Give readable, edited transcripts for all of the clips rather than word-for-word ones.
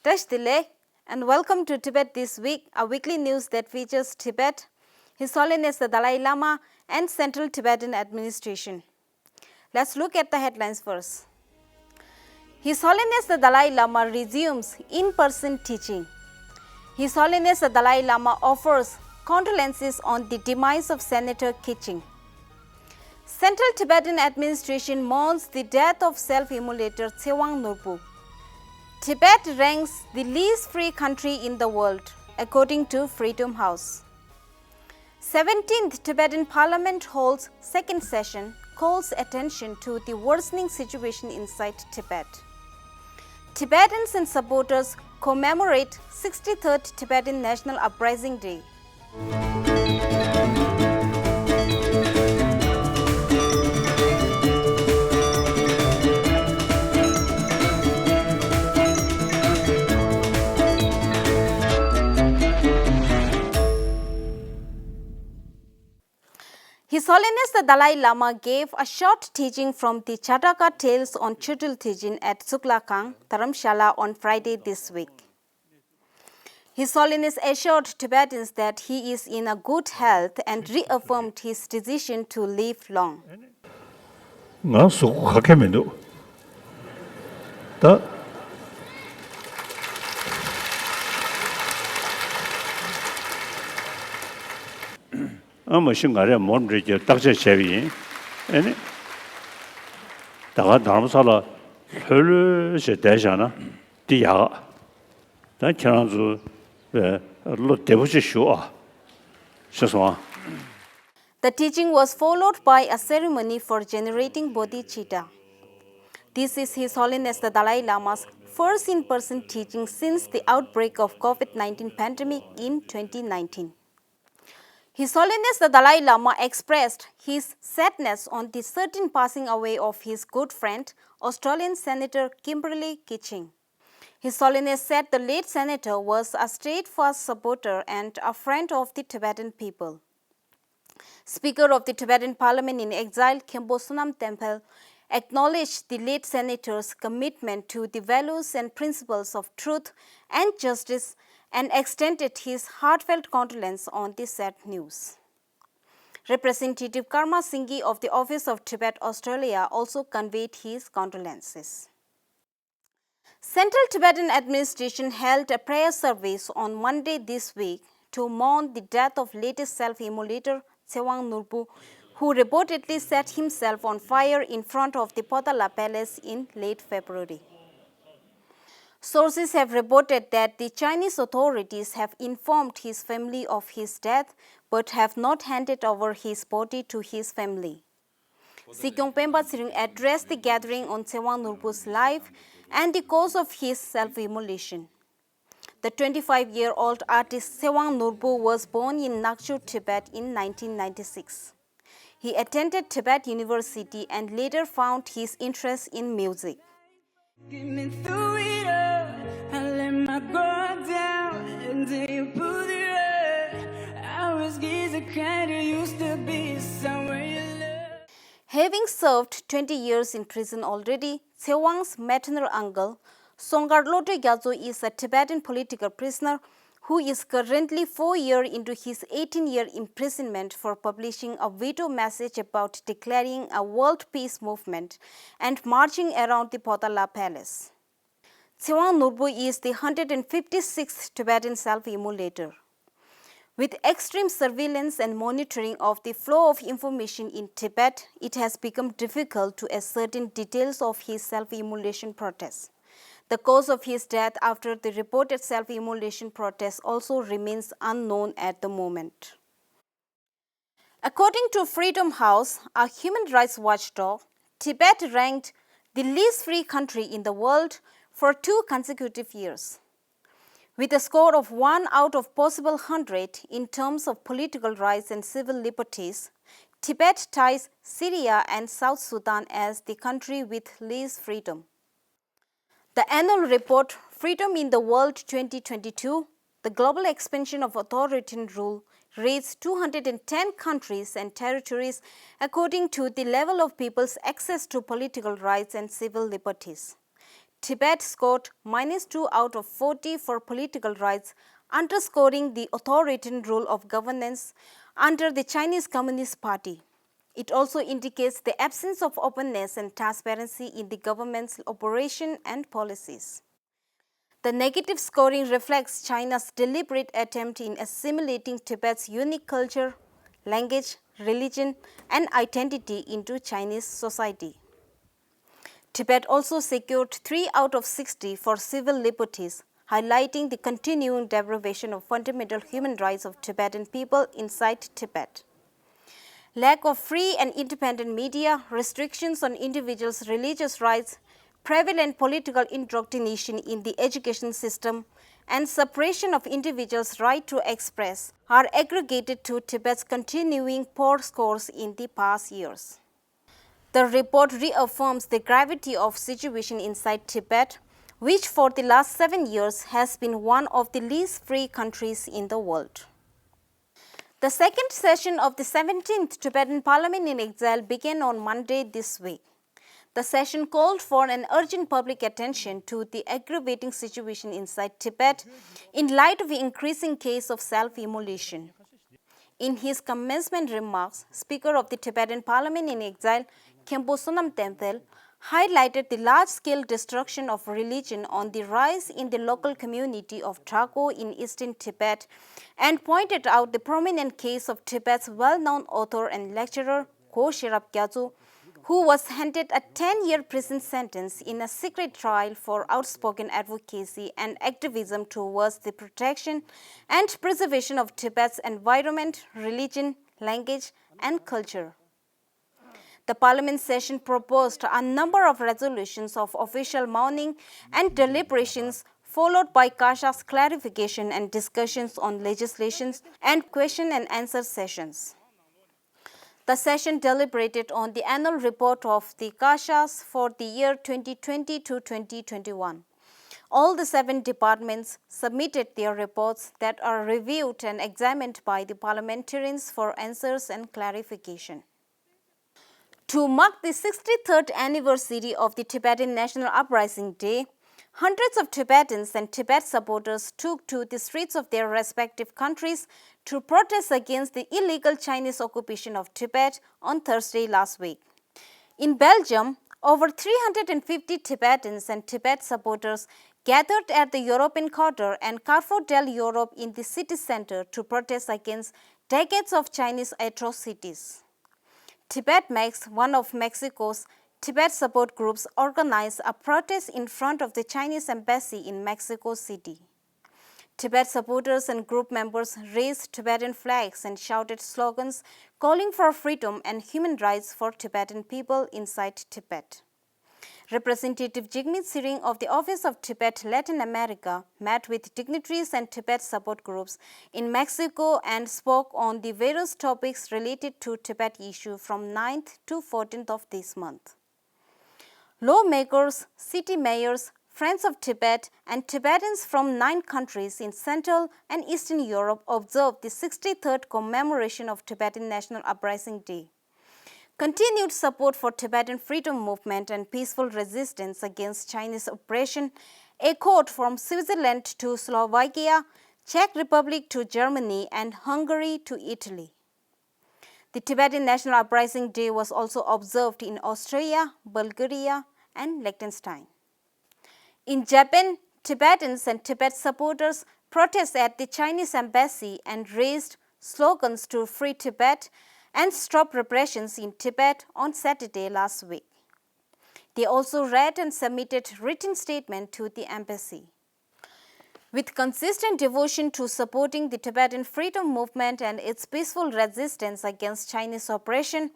Touch delay and welcome to Tibet This Week, a weekly news that features Tibet, His Holiness the Dalai Lama and Central Tibetan Administration. Let's look at the headlines first. His Holiness the Dalai Lama resumes in-person teaching. His Holiness the Dalai Lama offers condolences on the demise of Senator Kitching. Central Tibetan Administration mourns the death of self-immolator Tsewang Norbu. Tibet ranks the least free country in the world, according to Freedom House. 17th Tibetan Parliament holds second session, calls attention to the worsening situation inside Tibet. Tibetans and supporters commemorate 63rd Tibetan National Uprising Day. His Holiness the Dalai Lama gave a short teaching from the Chataka Tales on Chutul Tijin at Suklakang, Dharamshala on Friday this week. His Holiness assured Tibetans that he is in a good health and reaffirmed his decision to live long. Shingare Mourns Dr. Chevy, and Dharamsala, Dejana, Dia, that can look Debussy. The teaching was followed by a ceremony for generating bodhicitta. This is His Holiness the Dalai Lama's first in-person teaching since the outbreak of COVID-19 pandemic in 2019. His Holiness the Dalai Lama expressed his sadness on the certain passing away of his good friend, Australian Senator Kimberley Kitching. His Holiness said the late senator was a steadfast supporter and a friend of the Tibetan people. Speaker of the Tibetan Parliament in exile, Khenpo Sonam Temple, acknowledged the late senator's commitment to the values and principles of truth and justice and extended his heartfelt condolence on the sad news. Representative Karma Singhi of the Office of Tibet, Australia also conveyed his condolences. Central Tibetan Administration held a prayer service on Monday this week to mourn the death of latest self-immolator Tsewang Norbu, who reportedly set himself on fire in front of the Potala Palace in late February. Sources have reported that the Chinese authorities have informed his family of his death but have not handed over his body to his family. Sikyong Pemba Tsering addressed the gathering on Tsewang Norbu's life and the cause of his self-immolation. The 25-year-old artist Tsewang Norbu was born in Nakchu, Tibet in 1996. He attended Tibet University and later found his interest in music. Get me through it all. I let my guard down until you pulled it up. I was the kind who used to be somewhere you love. Having served 20 years in prison already, Tsewang's maternal uncle, Songarlote Gyatso, is a Tibetan political prisoner who is currently 4 years into his 18-year imprisonment for publishing a veto message about declaring a world peace movement and marching around the Potala Palace. Tsewang Norbu is the 156th Tibetan self-immolator. With extreme surveillance and monitoring of the flow of information in Tibet, it has become difficult to ascertain details of his self-immolation protest. The cause of his death after the reported self-immolation protest also remains unknown at the moment. According to Freedom House, a human rights watchdog, Tibet ranked the least free country in the world for 2 consecutive years. With a score of 1 out of possible 100 in terms of political rights and civil liberties, Tibet ties Syria and South Sudan as the country with least freedom. The annual report, Freedom in the World 2022, the global expansion of authoritarian rule, rates 210 countries and territories according to the level of people's access to political rights and civil liberties. Tibet scored -2 out of 40 for political rights, underscoring the authoritarian rule of governance under the Chinese Communist Party. It also indicates the absence of openness and transparency in the government's operation and policies. The negative scoring reflects China's deliberate attempt in assimilating Tibet's unique culture, language, religion, and identity into Chinese society. Tibet also secured 3 out of 60 for civil liberties, highlighting the continuing deprivation of fundamental human rights of Tibetan people inside Tibet. Lack of free and independent media, restrictions on individuals' religious rights, prevalent political indoctrination in the education system, and suppression of individuals' right to express are aggregated to Tibet's continuing poor scores in the past years. The report reaffirms the gravity of the situation inside Tibet, which for the last 7 years has been one of the least free countries in the world. The second session of the 17th Tibetan Parliament in Exile began on Monday this week. The session called for an urgent public attention to the aggravating situation inside Tibet in light of the increasing case of self-immolation. In his commencement remarks, Speaker of the Tibetan Parliament in Exile, Khenpo Sonam Tenthel, highlighted the large-scale destruction of religion on the rise in the local community of Thago in eastern Tibet and pointed out the prominent case of Tibet's well-known author and lecturer, Kho Sherab Gyatso, who was handed a 10-year prison sentence in a secret trial for outspoken advocacy and activism towards the protection and preservation of Tibet's environment, religion, language, and culture. The Parliament session proposed a number of resolutions of official mourning and deliberations, followed by Kasha's clarification and discussions on legislations and question and answer sessions. The session deliberated on the annual report of the Kashas for the year 2020 to 2021. All the 7 departments submitted their reports that are reviewed and examined by the parliamentarians for answers and clarification. To mark the 63rd anniversary of the Tibetan National Uprising Day, hundreds of Tibetans and Tibet supporters took to the streets of their respective countries to protest against the illegal Chinese occupation of Tibet on Thursday last week. In Belgium, over 350 Tibetans and Tibet supporters gathered at the European Quarter and Carrefour del Europe in the city center to protest against decades of Chinese atrocities. Tibetmex, one of Mexico's Tibet support groups, organized a protest in front of the Chinese embassy in Mexico City. Tibet supporters and group members raised Tibetan flags and shouted slogans calling for freedom and human rights for Tibetan people inside Tibet. Representative Jigme Tsewang of the Office of Tibet Latin America met with dignitaries and Tibet support groups in Mexico and spoke on the various topics related to Tibet issue from 9th to 14th of this month. Lawmakers, city mayors, Friends of Tibet, and Tibetans from 9 countries in Central and Eastern Europe observed the 63rd commemoration of Tibetan National Uprising Day. Continued support for Tibetan freedom movement and peaceful resistance against Chinese oppression echoed from Switzerland to Slovakia, Czech Republic to Germany, and Hungary to Italy. The Tibetan National Uprising Day was also observed in Austria, Bulgaria, and Liechtenstein. In Japan, Tibetans and Tibet supporters protested at the Chinese embassy and raised slogans to free Tibet and stop repressions in Tibet on Saturday last week. They also read and submitted written statement to the embassy. With consistent devotion to supporting the Tibetan freedom movement and its peaceful resistance against Chinese oppression,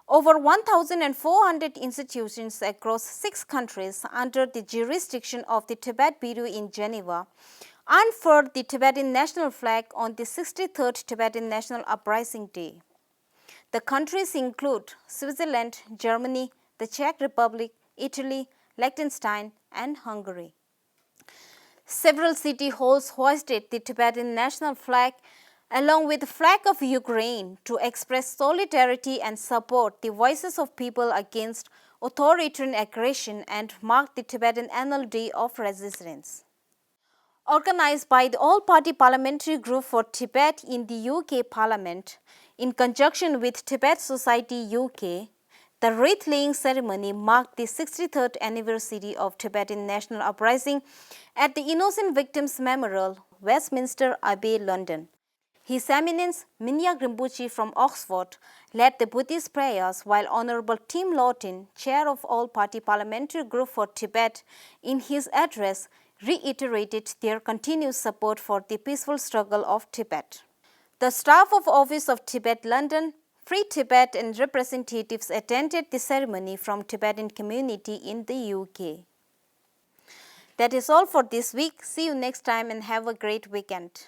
over 1,400 institutions across 6 countries under the jurisdiction of the Tibet Bureau in Geneva unfurled the Tibetan national flag on the 63rd Tibetan National Uprising Day. The countries include Switzerland, Germany, the Czech Republic, Italy, Liechtenstein, and Hungary. Several city halls hoisted the Tibetan national flag along with the flag of Ukraine to express solidarity and support the voices of people against authoritarian aggression and marked the Tibetan Annual Day of Resistance. Organized by the All-Party Parliamentary Group for Tibet in the UK Parliament, in conjunction with Tibet Society UK, the wreath-laying ceremony marked the 63rd anniversary of Tibetan National Uprising at the Innocent Victims Memorial, Westminster Abbey, London. His Eminence Minya Rinpoche from Oxford led the Buddhist prayers, while Honorable Tim Lawton, Chair of All-Party Parliamentary Group for Tibet, in his address reiterated their continued support for the peaceful struggle of Tibet. The staff of Office of Tibet London, Free Tibet and representatives attended the ceremony from Tibetan community in the UK. That is all for this week. See you next time and have a great weekend.